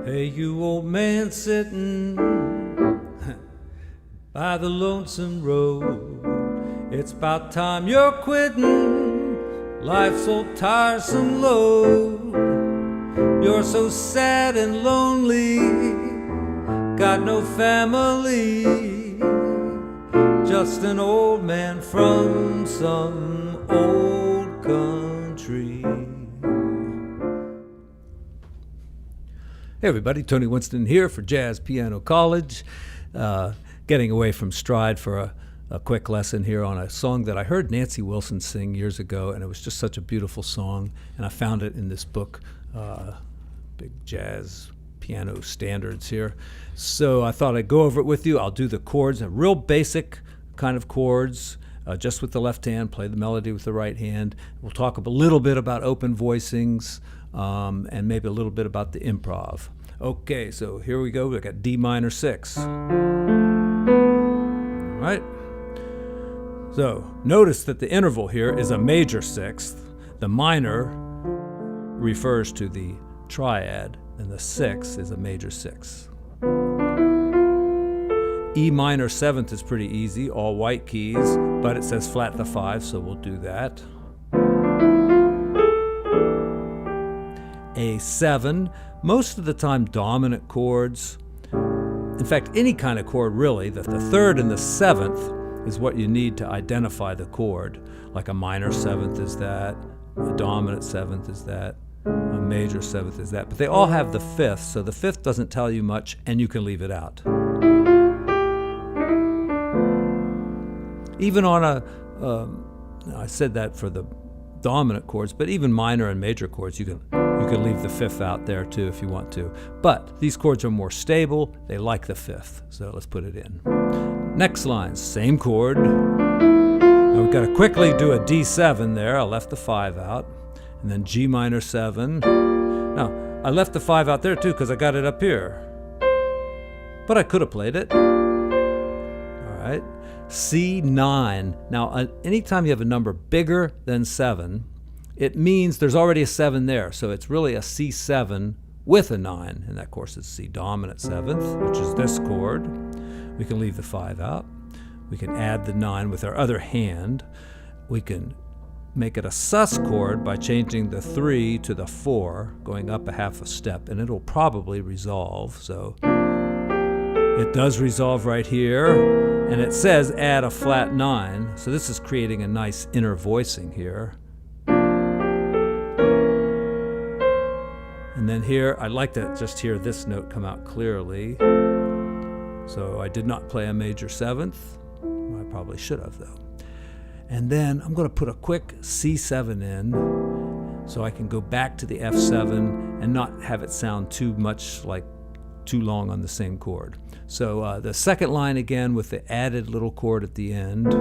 Hey, you old man sitting by the lonesome road, it's about time you're quitting life's so tiresome load. You're so sad and lonely, got no family, just an old man from some old country. Hey everybody, Tony Winston here for Jazz Piano College. Getting away from stride for a quick lesson here on a song that I heard Nancy Wilson sing years ago, and it was just such a beautiful song, and I found it in this book, Big Jazz Piano Standards here. So I thought I'd go over it with you. I'll do the chords, a real basic kind of chords, just with the left hand, play the melody with the right hand. We'll talk a little bit about open voicings, and maybe a little bit about the improv. Okay, so here we go. We got D minor 6. All right. So notice that the interval here is a major sixth. The minor refers to the triad, and the 6 is a major sixth. E minor 7th is pretty easy, all white keys, but it says flat the 5, so we'll do that. A7, most of the time dominant chords. In fact, any kind of chord really, the 3rd and the 7th is what you need to identify the chord. Like a minor 7th is that, a dominant 7th is that, a major 7th is that. But they all have the 5th, so the 5th doesn't tell you much, and you can leave it out. Even on I said that for the dominant chords, but even minor and major chords, you can leave the 5th out there too if you want to. But these chords are more stable, they like the 5th, so let's put it in. Next line, same chord. Now we've got to quickly do a D7 there. I left the 5 out. And then G minor 7. Now, I left the 5 out there too because I got it up here. But I could have played it. All right. C9. Now, anytime you have a number bigger than 7, it means there's already a 7 there. So it's really a C7 with a 9. And that, of course, is C dominant 7th, which is this chord. We can leave the 5 out. We can add the 9 with our other hand. We can make it a sus chord by changing the 3 to the 4, going up a half a step, and it'll probably resolve. So it does resolve right here, and it says add a flat 9. So this is creating a nice inner voicing here. And then here, I'd like to just hear this note come out clearly. So I did not play a major 7th. I probably should have, though. And then I'm going to put a quick C7 in so I can go back to the F7 and not have it sound too much like too long on the same chord. So the second line again with the added little chord at the end.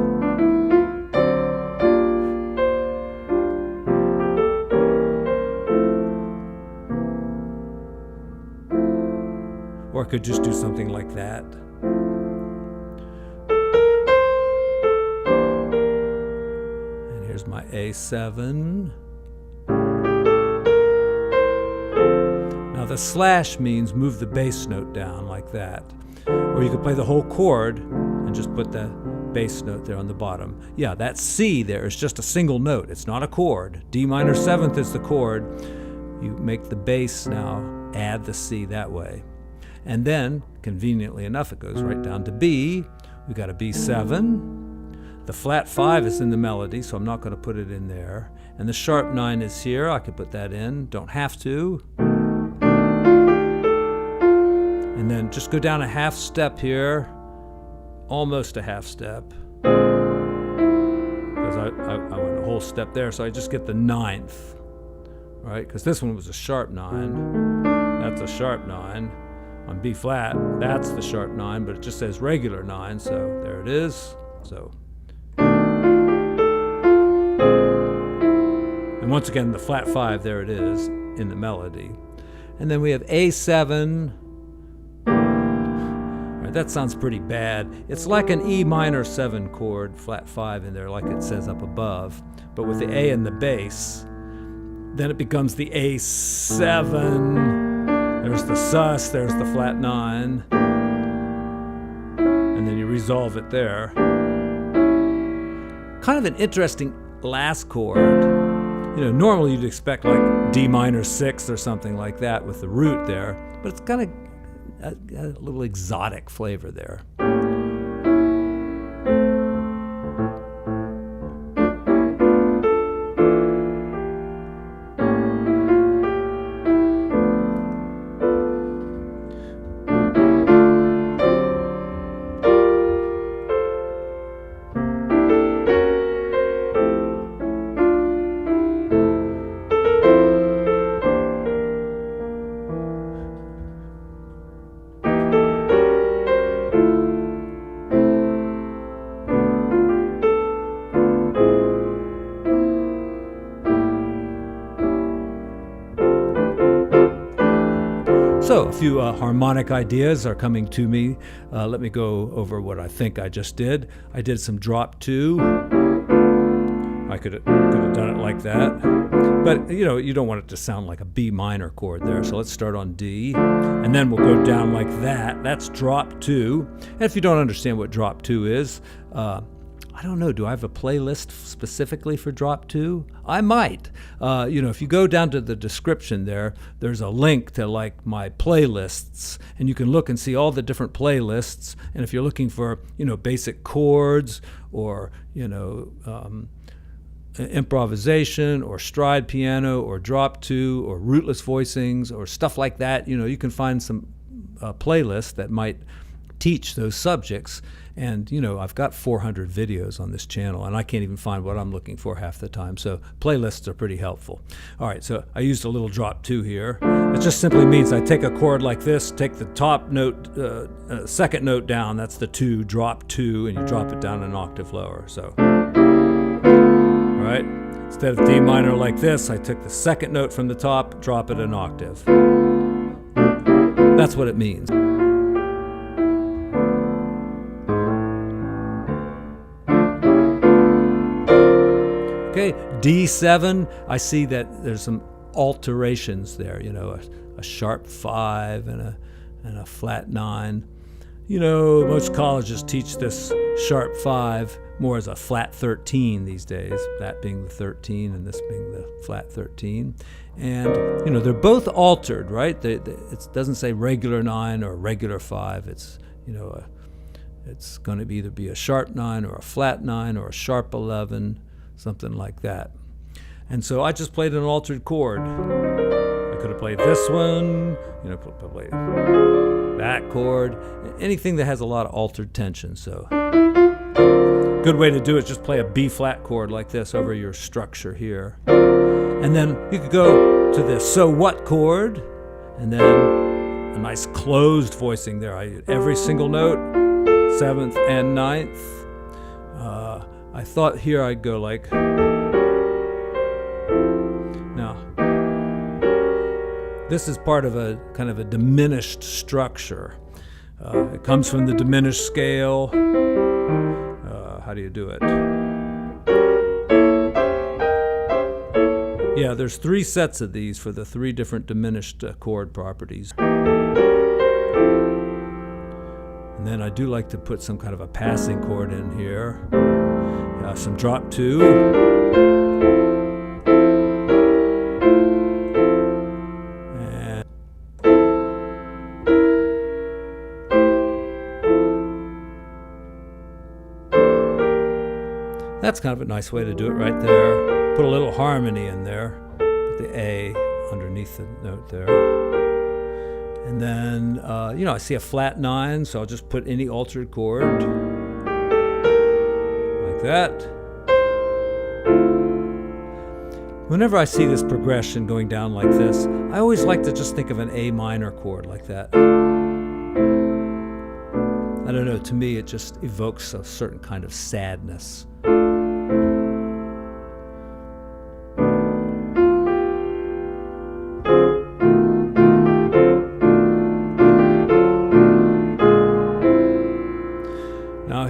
Or I could just do something like that. And here's my A7. Now the slash means move the bass note down like that. Or you could play the whole chord and just put the bass note there on the bottom. Yeah, that C there is just a single note. It's not a chord. D minor 7th is the chord. You make the bass now, add the C that way. And then, conveniently enough, it goes right down to B. We've got a B7. The flat 5 is in the melody, so I'm not going to put it in there. And the sharp 9 is here. I could put that in. Don't have to. And then just go down a half step here. Almost a half step. Because I went a whole step there, so I just get the 9th. Right? Because this one was a sharp 9. That's a sharp 9. On B flat, that's the sharp 9, but it just says regular 9, so there it is. So, and once again, the flat 5, there it is in the melody. And then we have A7. All right, that sounds pretty bad. It's like an E minor 7 chord, flat 5 in there, like it says up above, but with the A in the bass. Then it becomes the A7. There's the sus, there's the flat 9. And then you resolve it there. Kind of an interesting last chord. Normally you'd expect like D minor 6 or something like that with the root there, but it's kind of a little exotic flavor there. So a few harmonic ideas are coming to me. Let me go over what I think I just did. I did some drop 2. I could have done it like that. But you don't want it to sound like a B minor chord there. So let's start on D. And then we'll go down like that. That's drop 2. And if you don't understand what drop 2 is, I don't know, do I have a playlist specifically for drop 2? I might. If you go down to the description there's a link to like my playlists, and you can look and see all the different playlists. And if you're looking for, basic chords or, improvisation or stride piano or drop 2 or rootless voicings or stuff like that, you can find some playlists that might teach those subjects. And I've got 400 videos on this channel, and I can't even find what I'm looking for half the time. So playlists are pretty helpful. All right, so I used a little drop 2 here. It just simply means I take a chord like this, take the top note, second note down, that's the 2, drop 2, and you drop it down an octave lower. So, all right, instead of D minor like this, I took the second note from the top, drop it an octave. That's what it means. Okay, D7, I see that there's some alterations there, a sharp 5 and a flat 9. Most colleges teach this sharp 5 more as a flat 13 these days, that being the 13 and this being the flat 13. And, they're both altered, right? It doesn't say regular 9 or regular 5. It's, it's going to either be a sharp 9 or a flat 9 or a sharp 11. Something like that. And so I just played an altered chord. I could have played this one, played that chord, anything that has a lot of altered tension. So good way to do it is just play a B flat chord like this over your structure here. And then you could go to the so what chord, and then a nice closed voicing there. Every single note, 7th and 9th. I thought here I'd go like, now, this is part of a kind of a diminished structure. It comes from the diminished scale. How do you do it? Yeah, there's 3 sets of these for the 3 different diminished chord properties. And then I do like to put some kind of a passing chord in here. Some drop 2. And that's kind of a nice way to do it right there. Put a little harmony in there. Put the A underneath the note there. And then, I see a flat 9, so I'll just put any altered chord. That. Whenever I see this progression going down like this, I always like to just think of an A minor chord like that. I don't know, to me it just evokes a certain kind of sadness.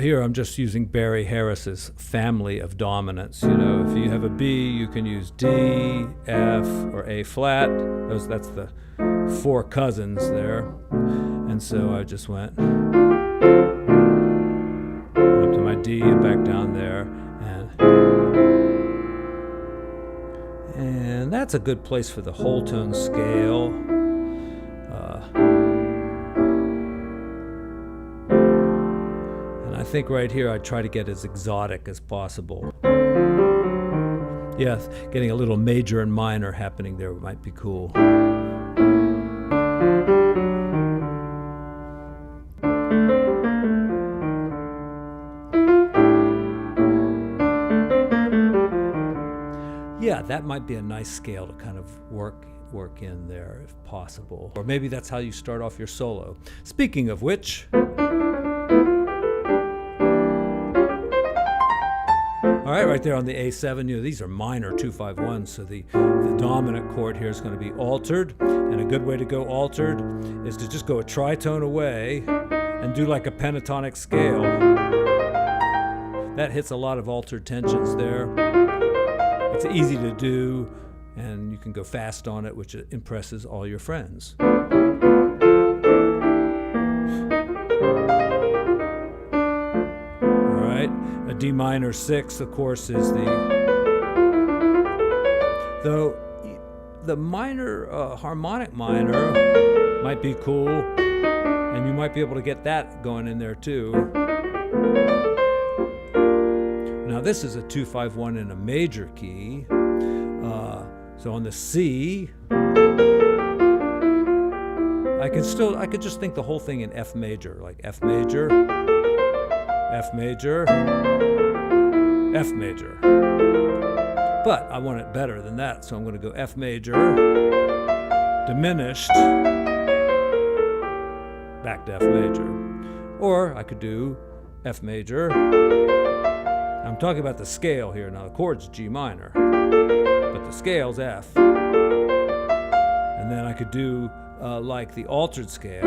Here I'm just using Barry Harris's family of dominants. If you have a B, you can use D, F, or A flat. That's the four cousins there. And so I just went up to my D and back down there. And that's a good place for the whole tone scale. And I think right here I try to get as exotic as possible. Yeah, getting a little major and minor happening there might be cool. Yeah, that might be a nice scale to kind of work in there if possible. Or maybe that's how you start off your solo. Speaking of which, all right, right there on the A7, these are minor 2-5-1s, so the dominant chord here is going to be altered, and a good way to go altered is to just go a tritone away and do like a pentatonic scale. That hits a lot of altered tensions there. It's easy to do, and you can go fast on it, which impresses all your friends. All right, a D minor 6, of course, is though the minor, harmonic minor might be cool, and you might be able to get that going in there too. Now this is a 2-5-1 in a major key. So on the C, I could just think the whole thing in F major, like F major, F major, F major. But I want it better than that, so I'm going to go F major, diminished, back to F major. Or I could do F major. I'm talking about the scale here. Now the chord's G minor, but the scale's F. And then I could do like the altered scale.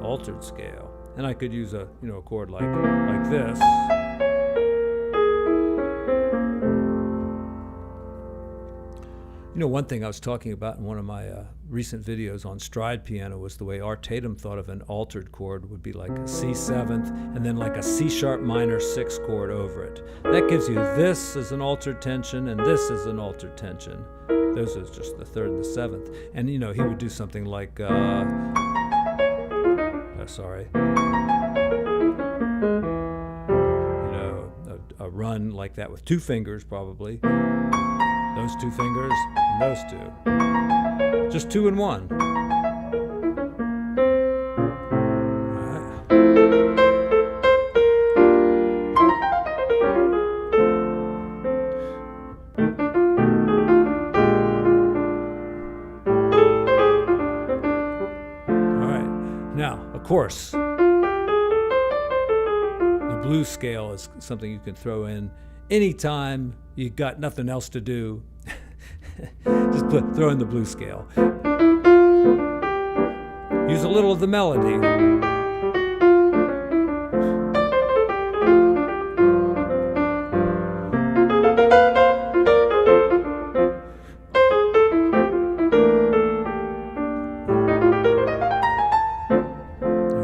Altered scale. And I could use a chord like this. One thing I was talking about in one of my recent videos on stride piano was the way Art Tatum thought of an altered chord would be like a C7th and then like a C sharp minor 6 chord over it. That gives you this as an altered tension and this as an altered tension. Those are just the 3rd and the 7th. And he would do something like, a run like that with 2 fingers probably. Those 2 fingers, and those 2. Just 2 and 1. All right. All right. Now, of course, the blues scale is something you can throw in anytime you got nothing else to do. Just throw in the blues scale. Use a little of the melody. All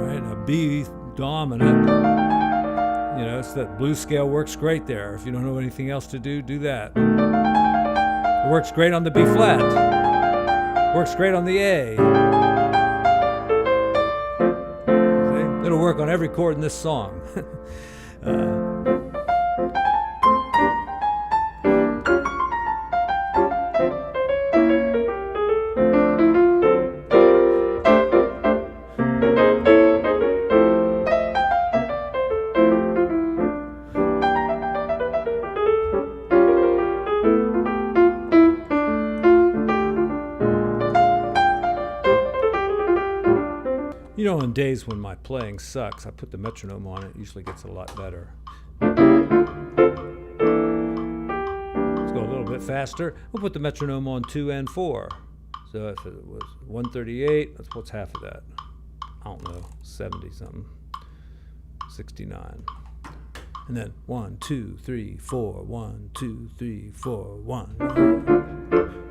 right, now B dominant. It's that blues scale works great there. If you don't know anything else to do, do that. It works great on the B flat. Works great on the A. See? It'll work on every chord in this song. On days when my playing sucks, I put the metronome on it. It usually gets a lot better. Let's go a little bit faster. We'll put the metronome on 2 and 4. So if it was 138, what's half of that? I don't know, 70 something. 69. And then 1, 2, 3, 4, 1, 2, 3, 4, 1.